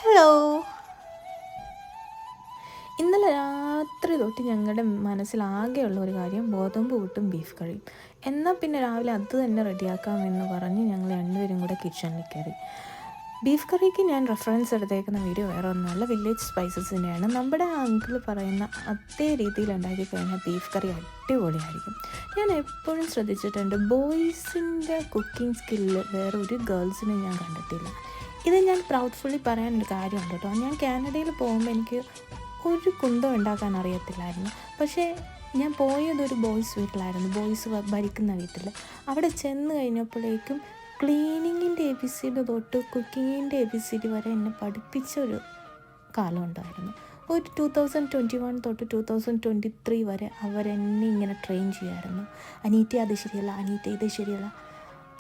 Hello. ഇന്നലെ രാത്രി തൊട്ട് ഞങ്ങളുടെ മനസ്സിലാകെയുള്ള ഒരു കാര്യം ഗോതമ്പ് പുട്ടും ബീഫ് കറിയും. എന്നാൽ പിന്നെ രാവിലെ അത് തന്നെ റെഡിയാക്കാമെന്ന് പറഞ്ഞ് ഞങ്ങൾ രണ്ടുപേരും കൂടെ കിച്ചണിൽ കയറി. ബീഫ് കറിക്ക് ഞാൻ റെഫറൻസ് എടുത്തേക്കുന്ന വീഡിയോ വേറെ ഒന്നുമല്ല, വില്ലേജ് സ്പൈസസിൻ്റെയാണ്. നമ്മുടെ അങ്കിൾ പറയുന്ന അതേ രീതിയിൽ ഉണ്ടാക്കി കഴിഞ്ഞാൽ ബീഫ് കറി അടിപൊളിയായിരിക്കും. ഞാൻ എപ്പോഴും ശ്രദ്ധിച്ചിട്ടുണ്ട്, ബോയ്സിൻ്റെ കുക്കിംഗ് സ്കില്ല് വേറെ ഒരു ഗേൾസിനും ഞാൻ കണ്ടിട്ടില്ല. ഇത് ഞാൻ പ്രൗഡ്ഫുള്ളി പറയാനൊരു കാര്യമുണ്ട് കേട്ടോ. ഞാൻ കാനഡയിൽ പോകുമ്പോൾ എനിക്ക് ഒരു കുന്തം ഉണ്ടാക്കാൻ അറിയത്തില്ലായിരുന്നു. പക്ഷേ ഞാൻ പോയതൊരു ബോയ്സ് വീട്ടിലായിരുന്നു, ബോയ്സ് ഭരിക്കുന്ന വീട്ടിൽ. അവിടെ ചെന്ന് കഴിഞ്ഞപ്പോഴേക്കും ക്ലീനിങ്ങിൻ്റെ ABCD തൊട്ട് കുക്കിങ്ങിൻ്റെ ABCD വരെ എന്നെ പഠിപ്പിച്ച ഒരു കാലം ഉണ്ടായിരുന്നു. ഒരു 2021 തൊട്ട് 2023 വരെ അവരെന്നെ ഇങ്ങനെ ട്രെയിൻ ചെയ്യുമായിരുന്നു. അനീറ്റ അത് ശരിയല്ല, അനീറ്റ ഇത് ശരിയല്ല.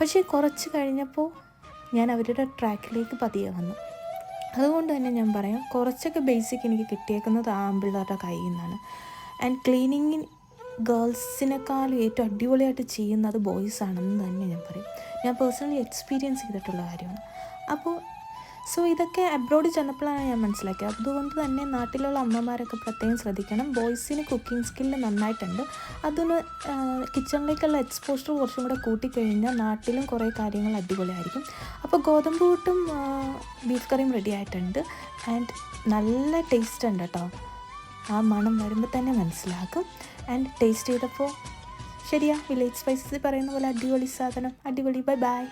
പക്ഷേ കുറച്ച് കഴിഞ്ഞപ്പോൾ ഞാൻ അവരുടെ ട്രാക്കിലേക്ക് പതിയെ വന്നു. അതുകൊണ്ട് തന്നെ ഞാൻ പറയാം, കുറച്ചൊക്കെ ബേസിക് എനിക്ക് കിട്ടിയേക്കുന്നത് ആൺപിള്ളേരുടെ കയ്യിൽ നിന്നാണ്. ആൻഡ് ക്ലീനിങ്ങിന് ഗേൾസിനേക്കാളും ഏറ്റവും അടിപൊളിയായിട്ട് ചെയ്യുന്നത് ബോയ്സ് ആണെന്ന് തന്നെ ഞാൻ പറയും. ഞാൻ പേഴ്സണലി എക്സ്പീരിയൻസ് ചെയ്തിട്ടുള്ള കാര്യമാണ്. അപ്പോൾ ഇതൊക്കെ അബ്രോഡ് ചെന്നപ്പോഴാണ് ഞാൻ മനസ്സിലാക്കിയത്. അതുകൊണ്ട് തന്നെ നാട്ടിലുള്ള അമ്മമാരൊക്കെ പ്രത്യേകം ശ്രദ്ധിക്കണം. ബോയ്സിന് കുക്കിംഗ് സ്കില്ല് നന്നായിട്ടുണ്ട്. അതൊന്ന് കിച്ചണിലേക്കുള്ള എക്സ്പോഷർ കുറച്ചും കൂടെ കൂട്ടിക്കഴിഞ്ഞാൽ നാട്ടിലും കുറേ കാര്യങ്ങൾ അടിപൊളിയായിരിക്കും. അപ്പോൾ ഗോതമ്പ് പുട്ടും ബീഫ് കറിയും റെഡി ആയിട്ടുണ്ട്. ആൻഡ് നല്ല ടേസ്റ്റ് ഉണ്ട് കേട്ടോ. ആ മണം വരുമ്പോൾ തന്നെ മനസ്സിലാക്കും. ആൻഡ് ടേസ്റ്റ് ചെയ്തപ്പോൾ ശരിയാ, വില്ലേജ് സ്പൈസസ് പറയുന്ന പോലെ അടിപൊളി സാധനം, അടിപൊളി. Bye bye.